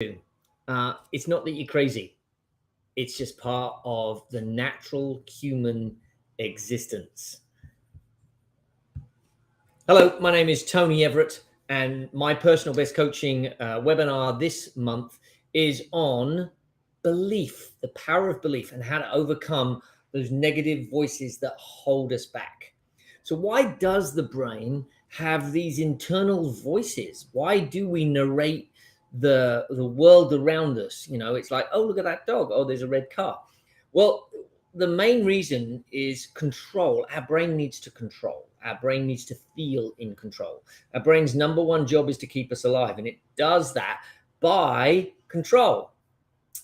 It's not that you're crazy. It's just part of the natural human existence. Hello, my name is Tony Everett, and my personal best coaching webinar this month is on belief, the power of belief, and how to overcome those negative voices that hold us back. So, why does the brain have these internal voices? Why do we narrate the world around us? It's like, oh, look at that dog. Oh, there's a red car. Well, the main reason is control. Our brain needs to control. Our brain needs to feel in control. Our brain's number one job is to keep us alive, and it does that by control.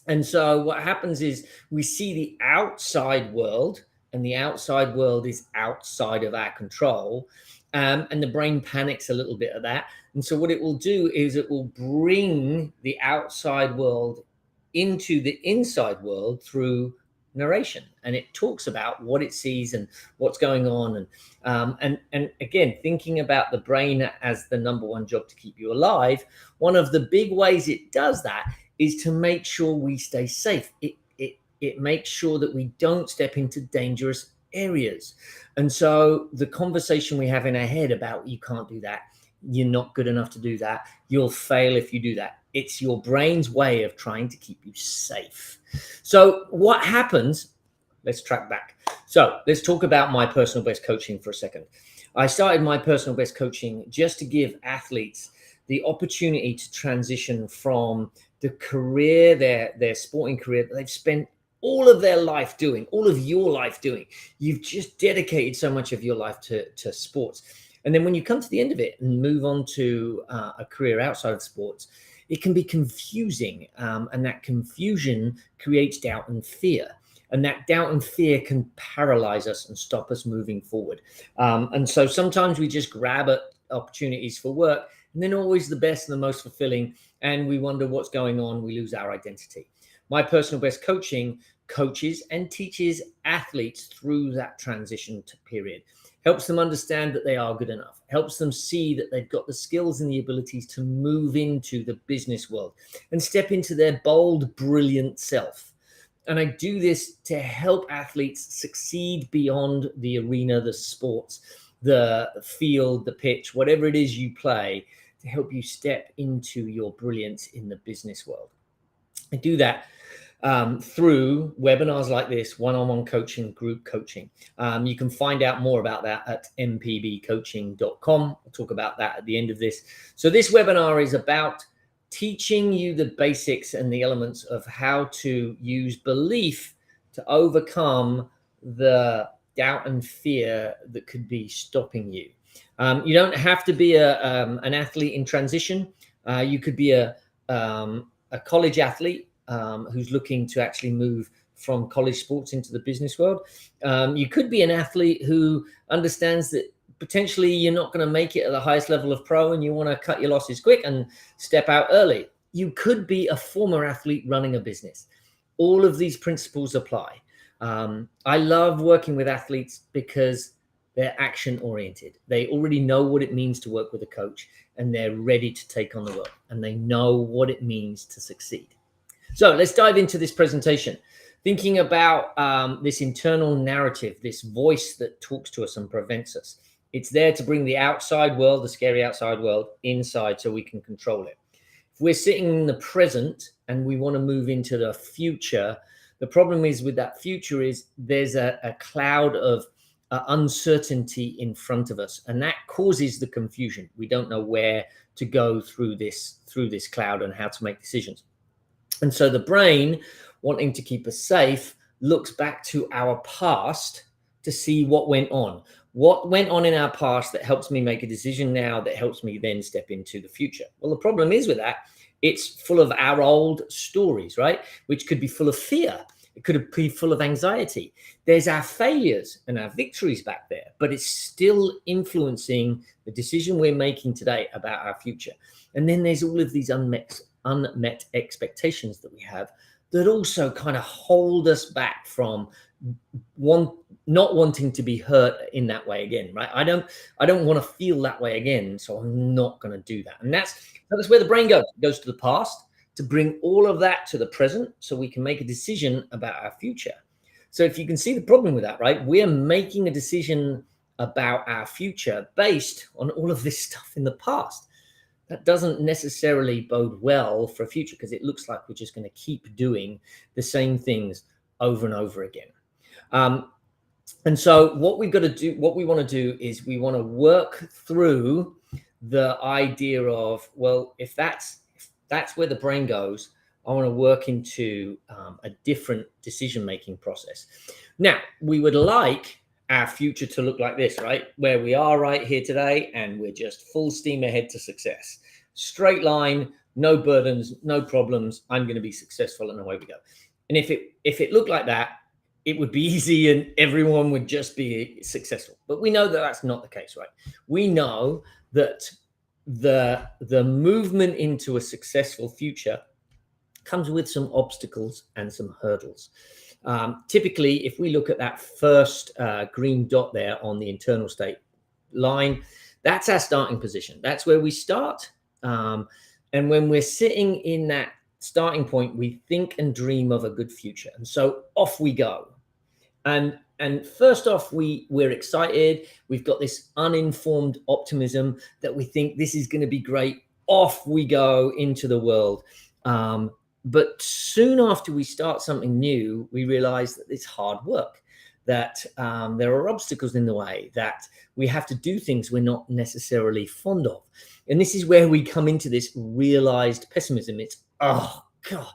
And so what happens is we see the outside world, and the outside world is outside of our control. And the brain panics a little bit of that. And so what it will do is it will bring the outside world into the inside world through narration, and it talks about what it sees and what's going on. And again, thinking about the brain as the number one job to keep you alive, one of the big ways it does that is to make sure we stay safe. It makes sure that we don't step into dangerous areas. And so the conversation we have in our head about you can't do that, you're not good enough to do that, you'll fail if you do that, it's your brain's way of trying to keep you safe. So what happens, let's track back. So let's talk about my personal best coaching for a second. I started my personal best coaching just to give athletes the opportunity to transition from the career, their sporting career that they've spent all of their life doing, all of your life doing. You've just dedicated so much of your life to sports. And then when you come to the end of it and move on to a career outside of sports, it can be confusing. And that confusion creates doubt and fear. And that doubt and fear can paralyze us and stop us moving forward. And so sometimes we just grab at opportunities for work, and they're always the best and the most fulfilling. And we wonder what's going on. We lose our identity. My personal best coaching coaches and teaches athletes through that transition period, helps them understand that they are good enough, helps them see that they've got the skills and the abilities to move into the business world and step into their bold, brilliant self. And I do this to help athletes succeed beyond the arena, the sports, the field, the pitch, whatever it is you play, to help you step into your brilliance in the business world. I do that through webinars like this, one-on-one coaching, group coaching. You can find out more about that at mpbcoaching.com. I'll talk about that at the end of this. So this webinar is about teaching you the basics and the elements of how to use belief to overcome the doubt and fear that could be stopping you. You don't have to be an athlete in transition. You could be a college athlete who's looking to actually move from college sports into the business world. You could be an athlete who understands that potentially you're not going to make it at the highest level of pro and you want to cut your losses quick and step out early. You could be a former athlete running a business. All of these principles apply. I love working with athletes because they're action oriented. They already know what it means to work with a coach, and they're ready to take on the work, and they know what it means to succeed. So let's dive into this presentation, thinking about this internal narrative, this voice that talks to us and prevents us. It's there to bring the outside world, the scary outside world, inside so we can control it. If we're sitting in the present and we want to move into the future, the problem is with that future is there's a cloud of uncertainty in front of us, and that causes the confusion. We don't know where to go through this cloud and how to make decisions. And so the brain, wanting to keep us safe, looks back to our past to see what went on. What went on in our past that helps me make a decision now, that helps me then step into the future? Well, the problem is with that, it's full of our old stories, right? Which could be full of fear. It could be full of anxiety. There's our failures and our victories back there, but it's still influencing the decision we're making today about our future. And then there's all of these unmet expectations that we have that also kind of hold us back from not wanting to be hurt in that way again, right? I don't want to feel that way again, so I'm not going to do that. And that's where the brain goes. It goes to the past, to bring all of that to the present so we can make a decision about our future. So if you can see the problem with that, right? We're making a decision about our future based on all of this stuff in the past. That doesn't necessarily bode well for a future, because it looks like we're just going to keep doing the same things over and over again. And so what we've got to do, what we want to do is we want to work through the idea of, well, if that's where the brain goes, I want to work into a different decision-making process. Now, we would like our future to look like this, right? Where we are right here today, and we're just full steam ahead to success. Straight line, no burdens, no problems. I'm going to be successful, and away we go. And if it looked like that, it would be easy and everyone would just be successful. But we know that that's not the case, right? We know that the movement into a successful future comes with some obstacles and some hurdles. Typically, if we look at that first green dot there on the internal state line, that's our starting position. That's where we start. And when we're sitting in that starting point, we think and dream of a good future. And so off we go. And first off, we're excited. We've got this uninformed optimism that we think this is going to be great. Off we go into the world. But soon after we start something new, we realize that it's hard work, that there are obstacles in the way, that we have to do things we're not necessarily fond of. And this is where we come into this realized pessimism. It's, oh, God.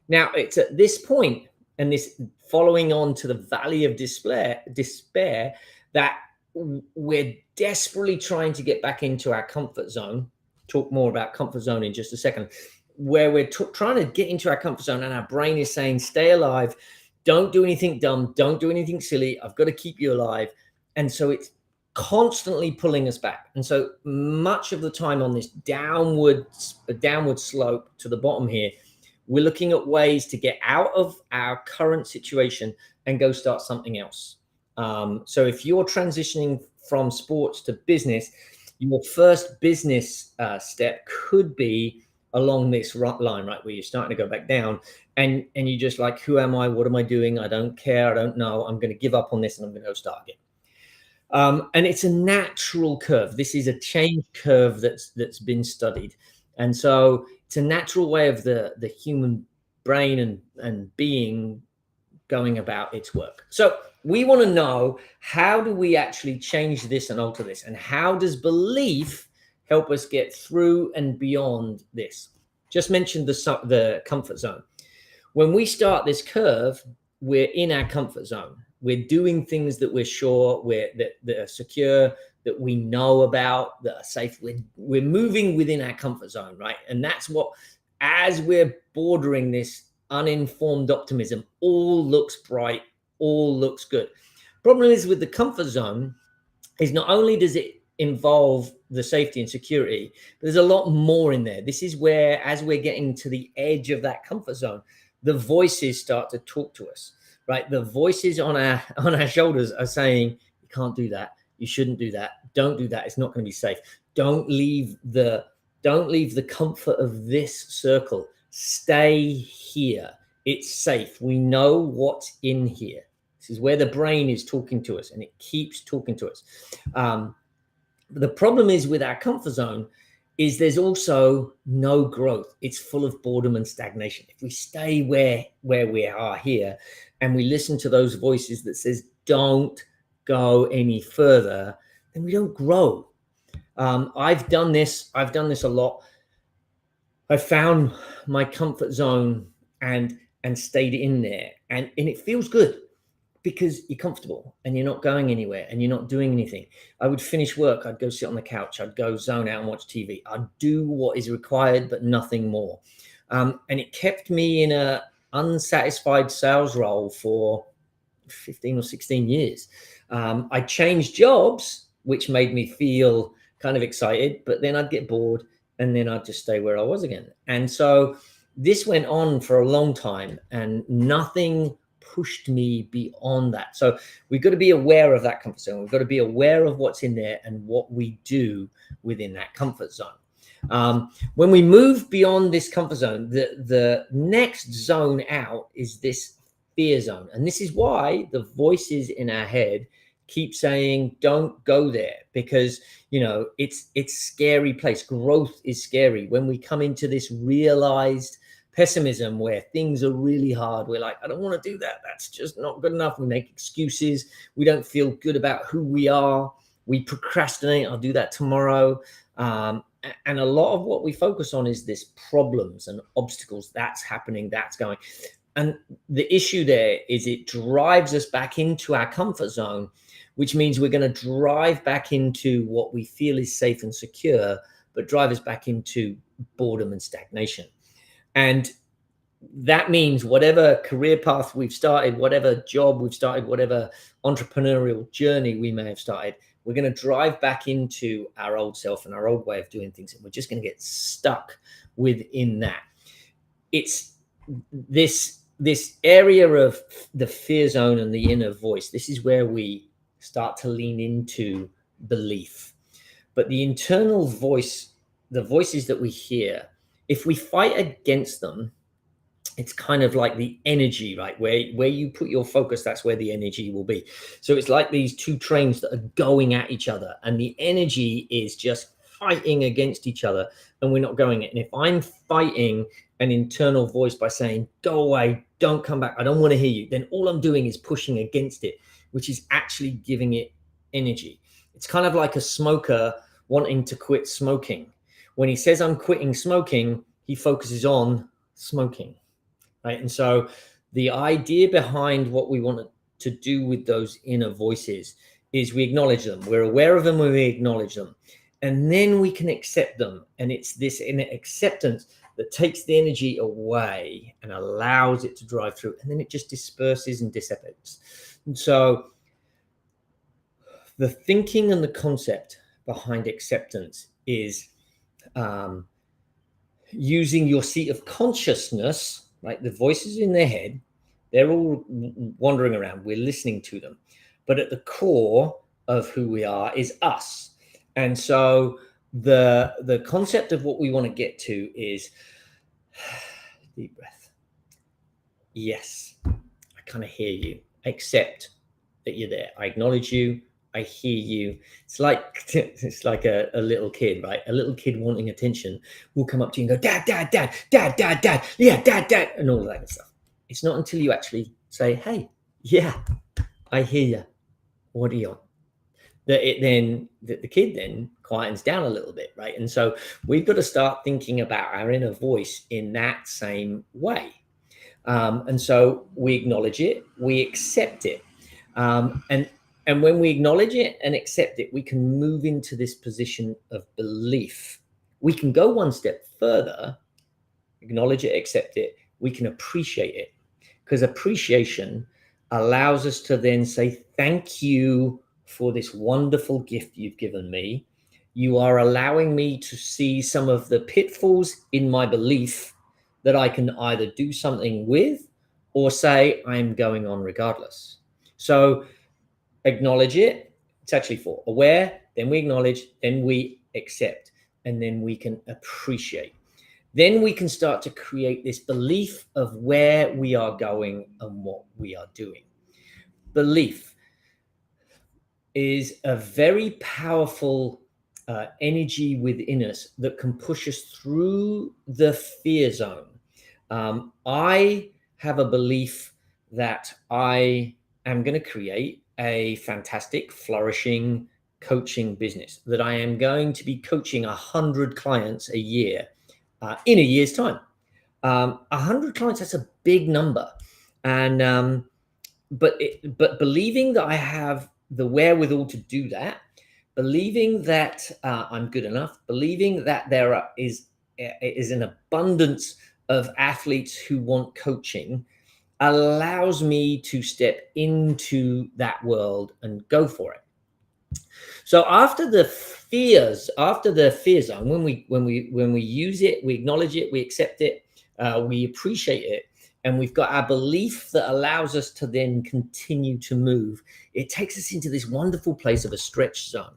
Now, it's at this point, and this following on to the valley of despair, that we're desperately trying to get back into our comfort zone. Talk more about comfort zone in just a second, where we're trying to get into our comfort zone, and our brain is saying, stay alive, don't do anything dumb, don't do anything silly, I've got to keep you alive. And so it's constantly pulling us back. And so much of the time on this downward slope to the bottom here, we're looking at ways to get out of our current situation and go start something else. So if you're transitioning from sports to business, your first business step could be along this line, right, where you're starting to go back down, and you're just like, who am I? What am I doing? I don't care. I don't know. I'm going to give up on this and I'm going to go start again. And it's a natural curve. This is a change curve that's been studied. And so it's a natural way of the human brain and being going about its work. So we want to know, how do we actually change this and alter this? And how does belief help us get through and beyond this? Just mentioned the comfort zone. When we start this curve, we're in our comfort zone. We're doing things that we're sure that are secure, that we know about, that are safe. We're moving within our comfort zone, right? And that's what, as we're bordering this uninformed optimism, all looks bright, all looks good. Problem is with the comfort zone is not only does it involve the safety and security, but there's a lot more in there. This is where, as we're getting to the edge of that comfort zone, the voices start to talk to us, right? The voices on our shoulders are saying, you can't do that. You shouldn't do that. Don't do that. It's not going to be safe. Don't leave the comfort of this circle. Stay here. It's safe. We know what's in here. This is where the brain is talking to us, and it keeps talking to us. The problem is with our comfort zone is there's also no growth. It's full of boredom and stagnation. If we stay where we are here and we listen to those voices that says, don't go any further, then we don't grow. I've done this a lot. I found my comfort zone and stayed in there, and it feels good because you're comfortable and you're not going anywhere and you're not doing anything. I would finish work, I'd go sit on the couch, I'd go zone out and watch TV. I'd do what is required, but nothing more. And it kept me in a unsatisfied sales role for 15 or 16 years. I changed jobs, which made me feel kind of excited, but then I'd get bored and then I'd just stay where I was again. And so this went on for a long time and nothing pushed me beyond that. So we've got to be aware of that comfort zone. We've got to be aware of what's in there and what we do within that comfort zone. When we move beyond this comfort zone, the next zone out is this fear zone. And this is why the voices in our head keep saying, don't go there, because it's scary place. Growth is scary. When we come into this realized pessimism where things are really hard, we're like, I don't want to do that. That's just not good enough. We make excuses. We don't feel good about who we are. We procrastinate. I'll do that tomorrow. And a lot of what we focus on is this problems and obstacles that's happening, that's going. And the issue there is it drives us back into our comfort zone, which means we're going to drive back into what we feel is safe and secure, but drive us back into boredom and stagnation. And that means whatever career path we've started, whatever job we've started, whatever entrepreneurial journey we may have started, we're going to drive back into our old self and our old way of doing things. And we're just going to get stuck within that. It's this area of the fear zone and the inner voice. This is where we start to lean into belief. But the internal voice, the voices that we hear, if we fight against them, it's kind of like the energy, right? Where you put your focus, that's where the energy will be. So it's like these two trains that are going at each other, and the energy is just fighting against each other, and we're not going it. And if I'm fighting an internal voice by saying, go away, don't come back, I don't want to hear you, then all I'm doing is pushing against it, which is actually giving it energy. It's kind of like a smoker wanting to quit smoking. When he says, I'm quitting smoking, he focuses on smoking. Right. And so the idea behind what we want to do with those inner voices is we acknowledge them. We're aware of them when we acknowledge them. And then we can accept them. And it's this inner acceptance that takes the energy away and allows it to drive through. And then it just disperses and dissipates. And so the thinking and the concept behind acceptance is using your seat of consciousness. Right, the voices in their head, they're all wandering around. We're listening to them. But at the core of who we are is us. And so the concept of what we want to get to is deep breath. Yes, I kind of hear you. I accept that you're there. I acknowledge you. I hear you. It's like a little kid, right? A little kid wanting attention will come up to you and go, dad, dad, dad, dad, dad, dad, yeah, dad, dad, and all of that kind of stuff. It's not until you actually say, hey, yeah, I hear you. What are you on? That the kid then quietens down a little bit, right? And so we've got to start thinking about our inner voice in that same way. And so we acknowledge it, we accept it. And when we acknowledge it and accept it, we can move into this position of belief. We can go one step further, acknowledge it, accept it. We can appreciate it, because appreciation allows us to then say, thank you for this wonderful gift you've given me. You are allowing me to see some of the pitfalls in my belief that I can either do something with or say I'm going on regardless. So acknowledge it. It's actually for aware, then we acknowledge, then we accept, and then we can appreciate. Then we can start to create this belief of where we are going and what we are doing. Belief is a very powerful energy within us that can push us through the fear zone. I have a belief that I am going to create a fantastic, flourishing coaching business, that I am going to be coaching 100 clients a year in a year's time. 100 clients, that's a big number. And but believing that I have the wherewithal to do that, believing that I'm good enough, believing that there is an abundance of athletes who want coaching, allows me to step into that world and go for it. So after the fear zone, when we use it, we acknowledge it, we accept it, we appreciate it, and we've got our belief that allows us to then continue to move, it takes us into this wonderful place of a stretch zone.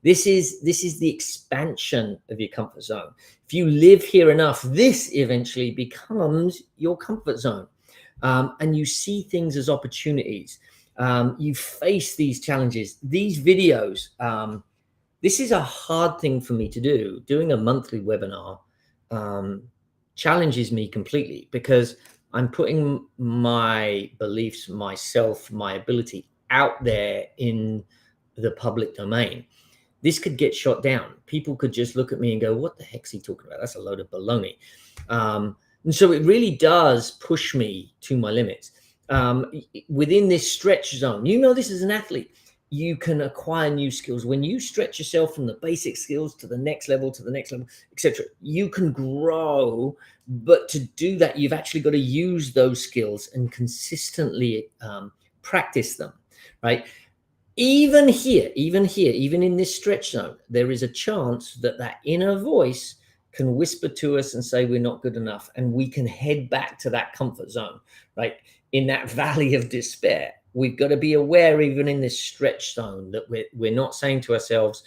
This is the expansion of your comfort zone. If you live here enough, this eventually becomes your comfort zone. And you see things as opportunities. You face these challenges, these videos. This is a hard thing for me to do. Doing a monthly webinar challenges me completely, because I'm putting my beliefs, myself, my ability out there in the public domain. This could get shot down. People could just look at me and go, what the heck's he talking about? That's a load of baloney. And so it really does push me to my limits. Within this stretch zone, this as an athlete, you can acquire new skills. When you stretch yourself from the basic skills to the next level, etc., you can grow. But to do that, you've actually got to use those skills and consistently practice them, right? Even in this stretch zone, there is a chance that inner voice can whisper to us and say we're not good enough, and we can head back to that comfort zone, right? In that valley of despair. We've got to be aware, even in this stretch zone, that we're not saying to ourselves,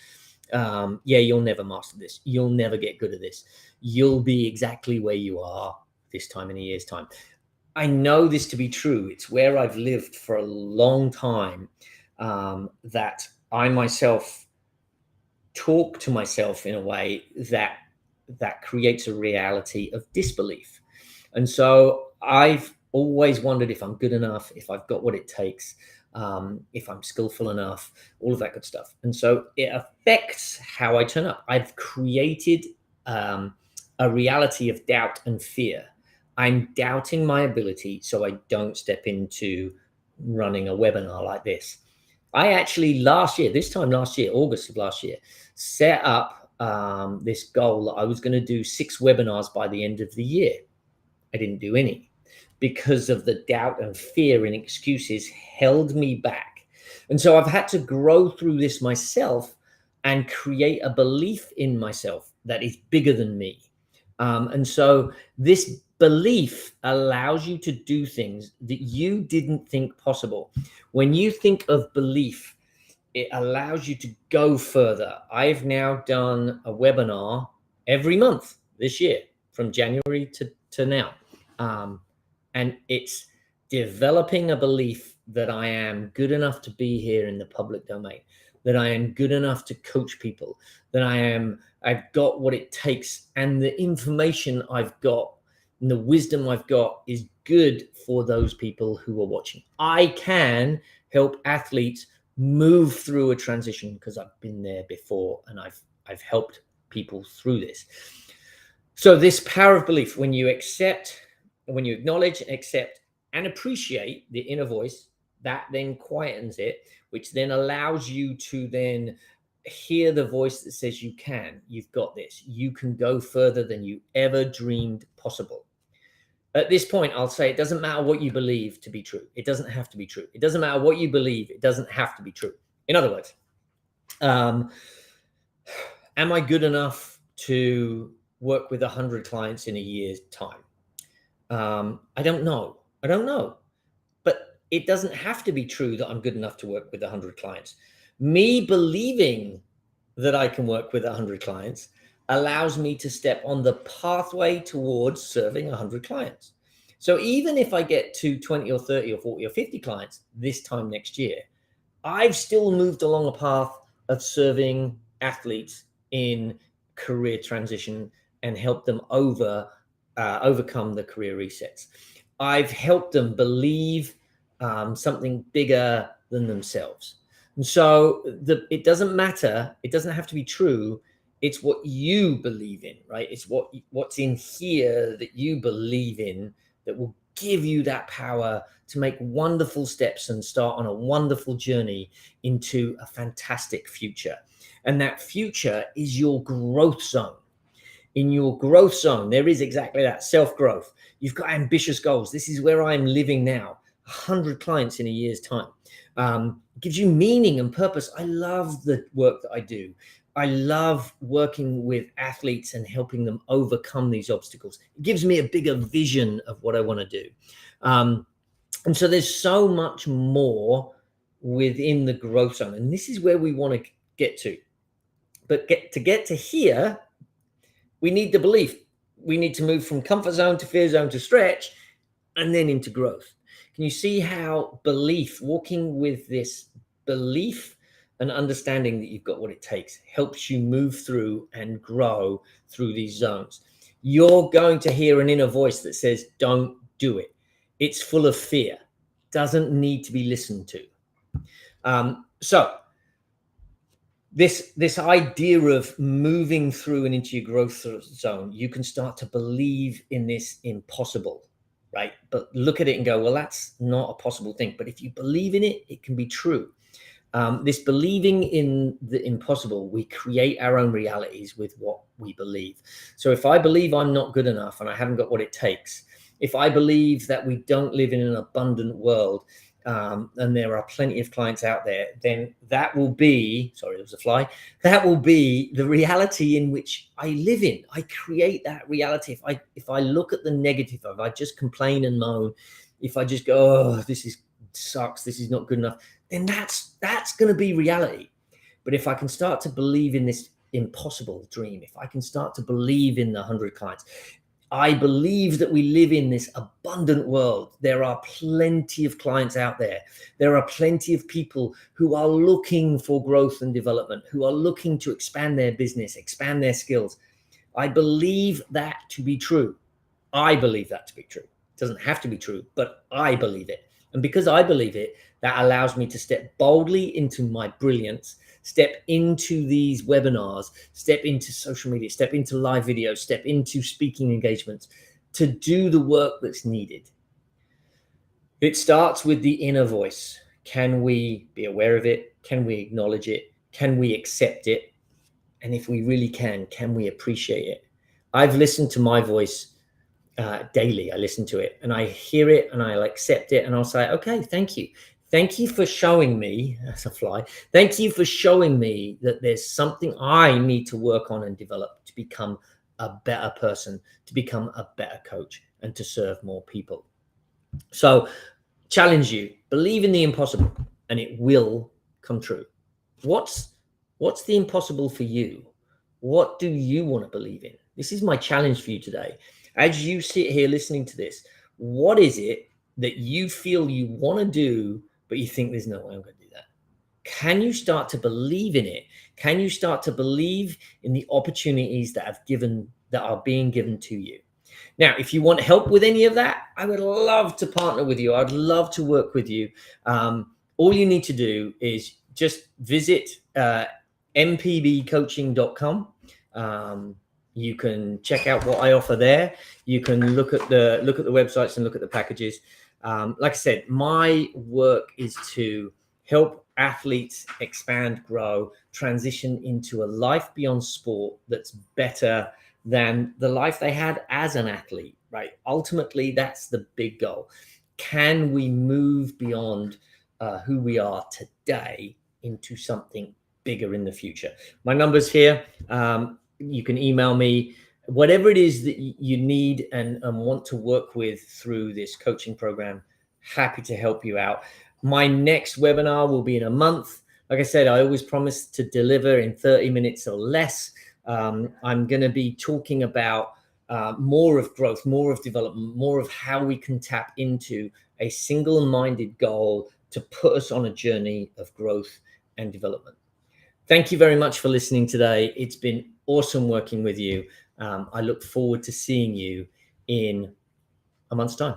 yeah, you'll never master this. You'll never get good at this. You'll be exactly where you are this time in a year's time. I know this to be true. It's where I've lived for a long time, that I myself talk to myself in a way that creates a reality of disbelief. And so I've always wondered if I'm good enough, if I've got what it takes, if I'm skillful enough, all of that good stuff. And so it affects how I turn up. I've created a reality of doubt and fear. I'm doubting my ability, so I don't step into running a webinar like this. I actually last year, August of last year, set up this goal that I was going to do 6 webinars by the end of the year. I didn't do any because of the doubt and fear and excuses held me back. And so I've had to grow through this myself and create a belief in myself that is bigger than me. And so this belief allows you to do things that you didn't think possible. When you think of belief, it allows you to go further. I've now done a webinar every month this year from January to now. And it's developing a belief that I am good enough to be here in the public domain, that I am good enough to coach people, that I've got what it takes, and the information I've got and the wisdom I've got is good for those people who are watching. I can help athletes move through a transition because I've been there before, and I've helped people through this. So this power of belief, when you acknowledge, accept, and appreciate the inner voice, that then quietens it, which then allows you to then hear the voice that says you can, you've got this, you can go further than you ever dreamed possible. At this point, I'll say it doesn't matter what you believe to be true. It doesn't have to be true. It doesn't matter what you believe. It doesn't have to be true. In other words, am I good enough to work with 100 clients in a year's time? I don't know. But it doesn't have to be true that I'm good enough to work with 100 clients. Me believing that I can work with 100 clients allows me to step on the pathway towards serving 100 clients. So even if I get to 20 or 30 or 40 or 50 clients this time next year, I've still moved along a path of serving athletes in career transition and help them overcome the career resets. I've helped them believe something bigger than themselves. And so it doesn't matter. It doesn't have to be true. It's what you believe in, right? It's what's in here that you believe in that will give you that power to make wonderful steps and start on a wonderful journey into a fantastic future. And that future is your growth zone. In your growth zone, there is exactly that, self-growth. You've got ambitious goals. This is where I'm living now, 100 clients in a year's time. Gives you meaning and purpose. I love the work that I do. I love working with athletes and helping them overcome these obstacles. It gives me a bigger vision of what I want to do. And so there's so much more within the growth zone. And this is where we want to get to. But to get to here, we need the belief. We need to move from comfort zone to fear zone to stretch, and then into growth. Can you see how belief, walking with this belief and understanding that you've got what it takes, helps you move through and grow through these zones? You're going to hear an inner voice that says, don't do it. It's full of fear, doesn't need to be listened to. So this idea of moving through and into your growth zone, you can start to believe in this impossible, right? But look at it and go, well, that's not a possible thing. But if you believe in it, it can be true. This believing in the impossible, we create our own realities with what we believe. So if I believe I'm not good enough and I haven't got what it takes, if I believe that we don't live in an abundant world, and there are plenty of clients out there, then that will be, sorry, there was a fly, that will be the reality in which I live in. I create that reality. If I look at the negative, if I just complain and moan, if I just go, oh, this is sucks, this is not good enough, then that's going to be reality. But if I can start to believe in this impossible dream, if I can start to believe in the 100 clients, I believe that we live in this abundant world. There are plenty of clients out there. There are plenty of people who are looking for growth and development, who are looking to expand their business, expand their skills. I believe that to be true. I believe that to be true. It doesn't have to be true, but I believe it. And because I believe it, that allows me to step boldly into my brilliance, step into these webinars, step into social media, step into live videos, step into speaking engagements to do the work that's needed. It starts with the inner voice. Can we be aware of it? Can we acknowledge it? Can we accept it? And if we really can we appreciate it? I've listened to my voice daily. I listen to it and I hear it and I'll accept it and I'll say, okay, thank you. Thank you for showing me, that's a fly. Thank you for showing me that there's something I need to work on and develop to become a better person, to become a better coach, and to serve more people. So challenge you, believe in the impossible and it will come true. What's the impossible for you? What do you want to believe in? This is my challenge for you today. As you sit here listening to this, what is it that you feel you want to do, but you think there's no way I'm going to do that? Can you start to believe in it? Can you start to believe in the opportunities that are being given to you? Now, if you want help with any of that, I would love to partner with you. I'd love to work with you. All you need to do is just visit mpbcoaching.com. You can check out what I offer there. You can look at the websites and look at the packages. Like I said, my work is to help athletes expand, grow, transition into a life beyond sport that's better than the life they had as an athlete, right? Ultimately, that's the big goal. Can we move beyond who we are today into something bigger in the future? My number's here. You can email me, whatever it is that you need and want to work with through this coaching program. Happy to help you out. My next webinar will be in a month. Like I said, I always promise to deliver in 30 minutes or less. I'm going to be talking about more of growth, more of development, more of how we can tap into a single-minded goal to put us on a journey of growth and development. Thank you very much for listening today. It's been awesome working with you. I look forward to seeing you in a month's time.